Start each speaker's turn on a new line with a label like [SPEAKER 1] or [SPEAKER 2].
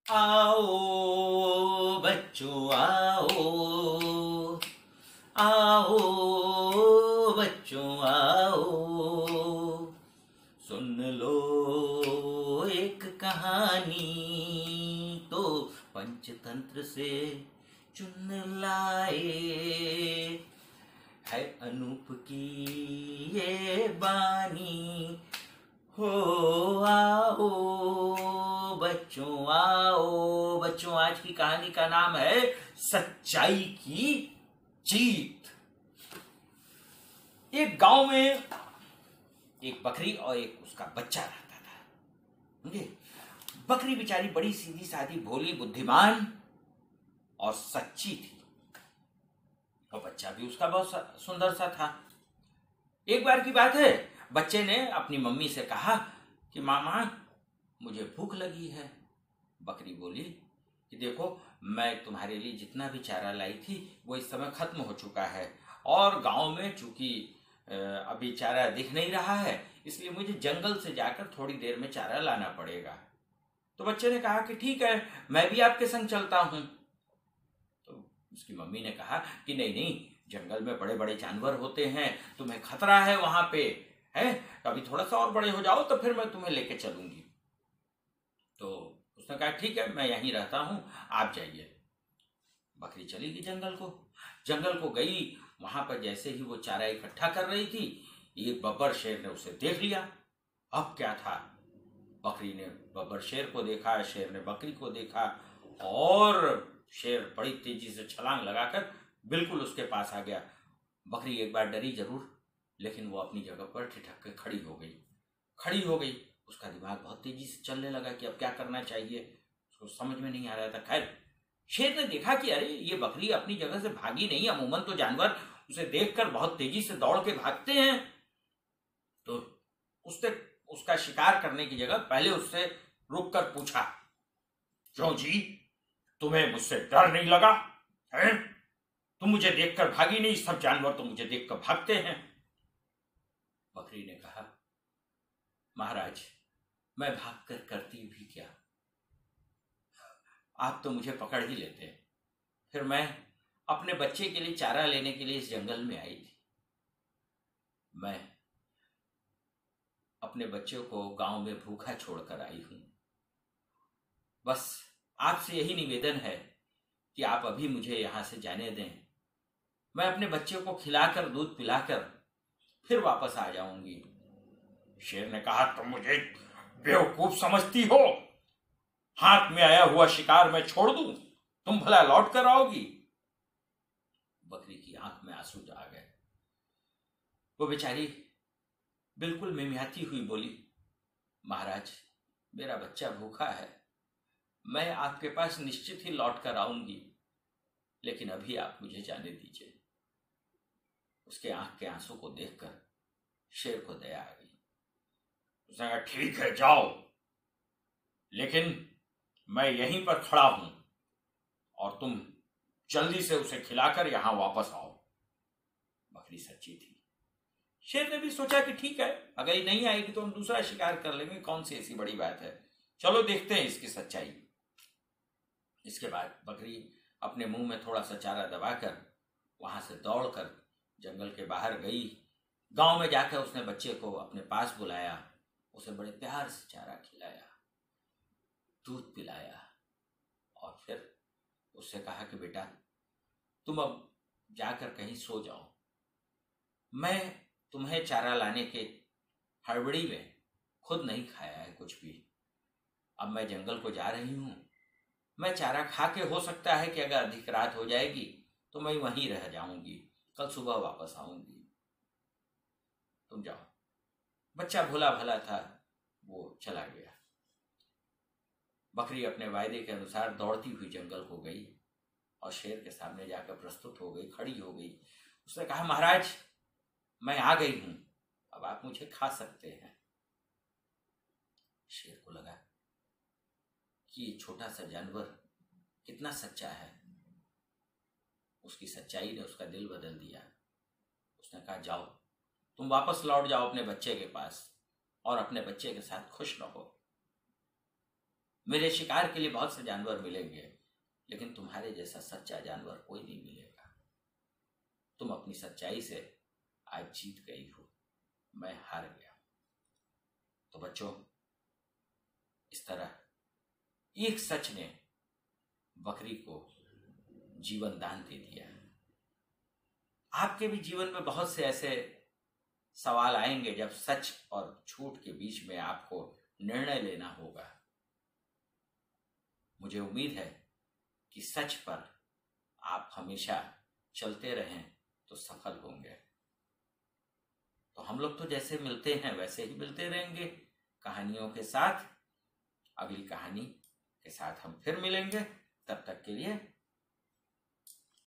[SPEAKER 1] आओ बच्चों आओ, आओ बच्चों आओ, सुन लो एक कहानी तो पंचतंत्र से चुन लाए। है अनूप की ये बानी, हो आओ बच्चों आओ। बच्चों, आज की कहानी का नाम है सच्चाई की जीत। एक गांव में एक बकरी और एक उसका बच्चा रहता था। समझे? बकरी बेचारी बड़ी सीधी सादी, भोली, बुद्धिमान और सच्ची थी, और बच्चा भी उसका बहुत सुंदर सा था। एक बार की बात है, बच्चे ने अपनी मम्मी से कहा कि मामा, मुझे भूख लगी है। बकरी बोली कि देखो, मैं तुम्हारे लिए जितना भी चारा लाई थी वो इस समय खत्म हो चुका है, और गांव में चूंकि अभी चारा दिख नहीं रहा है, इसलिए मुझे जंगल से जाकर थोड़ी देर में चारा लाना पड़ेगा। तो बच्चे ने कहा कि ठीक है, मैं भी आपके संग चलता हूं। तो उसकी मम्मी ने कहा कि नहीं नहीं, जंगल में बड़े बड़े जानवर होते हैं, तुम्हें खतरा है वहां पे, है, अभी थोड़ा सा और बड़े हो जाओ तो फिर मैं तुम्हें लेके चलूंगी। तो उसने कहा ठीक है, मैं यहीं रहता हूं, आप जाइए। बकरी चली गई जंगल को गई। वहां पर जैसे ही वो चारा इकट्ठा कर रही थी, एक बब्बर शेर ने उसे देख लिया। अब क्या था, बकरी ने बब्बर शेर को देखा, शेर ने बकरी को देखा, और शेर बड़ी तेजी से छलांग लगाकर बिल्कुल उसके पास आ गया। बकरी एक बार डरी जरूर, लेकिन वो अपनी जगह पर ठिठक के खड़ी हो गई। उसका दिमाग बहुत तेजी से चलने लगा कि अब क्या करना चाहिए, उसको समझ में नहीं आ रहा था। खैर, शेर ने देखा कि अरे ये बकरी अपनी जगह से भागी नहीं, अमूमन तो जानवर उसे देखकर बहुत तेजी से दौड़ के भागते हैं। तो उसने उसका शिकार करने की जगह पहले उससे रुककर पूछा, क्यों जी, तुम्हें मुझसे डर नहीं लगा है? तुम मुझे देखकर भागी नहीं, सब जानवर तो मुझे देखकर भागते हैं। बकरी ने कहा, महाराज, मैं भागकर करती भी क्या, आप तो मुझे पकड़ ही लेते। फिर मैं अपने बच्चे के लिए चारा लेने के लिए इस जंगल में आई थी। मैं अपने बच्चे को गांव में भूखा छोड़कर आई हूं। बस आपसे यही निवेदन है कि आप अभी मुझे यहां से जाने दें। मैं अपने बच्चे को खिलाकर, दूध पिलाकर फिर वापस आ जाऊंगी। शेर ने कहा, तुम मुझे बेवकूफ समझती हो? हाथ में आया हुआ शिकार मैं छोड़ दूं, तुम भला लौट कर आओगी? बकरी की आंख में आंसू आ गए। वो बेचारी बिल्कुल मिमियाती हुई बोली, महाराज, मेरा बच्चा भूखा है, मैं आपके पास निश्चित ही लौट कर आऊंगी, लेकिन अभी आप मुझे जाने दीजिए। उसके आंख के आंसू को देखकर शेर को दया आ गई। उसने कहा, ठीक है, जाओ, लेकिन मैं यहीं पर खड़ा हूं और तुम जल्दी से उसे खिलाकर यहां वापस आओ। बकरी सच्ची थी। शेर ने भी सोचा कि ठीक है, अगर ये नहीं आएगी तो हम दूसरा शिकार कर लेंगे, कौन सी ऐसी बड़ी बात है, चलो देखते हैं इसकी सच्चाई। इसके बाद बकरी अपने मुंह में थोड़ा सा चारा दबाकर वहां से दौड़कर जंगल के बाहर गई। गांव में जाकर उसने बच्चे को अपने पास बुलाया, उसे बड़े प्यार से चारा खिलाया, दूध पिलाया, और फिर उससे कहा कि बेटा, तुम अब जाकर कहीं सो जाओ, मैं तुम्हें चारा लाने के हड़बड़ी में खुद नहीं खाया है कुछ भी। अब मैं जंगल को जा रही हूं, मैं चारा खा के हो सकता है कि अगर अधिक रात हो जाएगी तो मैं वहीं रह जाऊंगी, कल सुबह वापस आऊंगी, तुम जाओ। बच्चा भोला भला था, वो चला गया। बकरी अपने वायदे के अनुसार दौड़ती हुई जंगल को गई और शेर के सामने जाकर प्रस्तुत हो गई, खड़ी हो गई। उसने कहा, महाराज, मैं आ गई हूं, अब आप मुझे खा सकते हैं। शेर को लगा कि ये छोटा सा जानवर कितना सच्चा है। उसकी सच्चाई ने उसका दिल बदल दिया। उसने कहा, जाओ, तुम वापस लौट जाओ अपने बच्चे के पास और अपने बच्चे के साथ खुश रहो। मेरे शिकार के लिए बहुत से जानवर मिलेंगे, लेकिन तुम्हारे जैसा सच्चा जानवर कोई नहीं मिलेगा। तुम अपनी सच्चाई से आज जीत गई हो, मैं हार गया। तो बच्चों, इस तरह एक सच ने बकरी को जीवन दान दे दिया। आपके भी जीवन में बहुत से ऐसे सवाल आएंगे जब सच और झूठ के बीच में आपको निर्णय लेना होगा। मुझे उम्मीद है कि सच पर आप हमेशा चलते रहें तो सफल होंगे। तो हम लोग तो जैसे मिलते हैं वैसे ही मिलते रहेंगे कहानियों के साथ। अगली कहानी के साथ हम फिर मिलेंगे। तब तक के लिए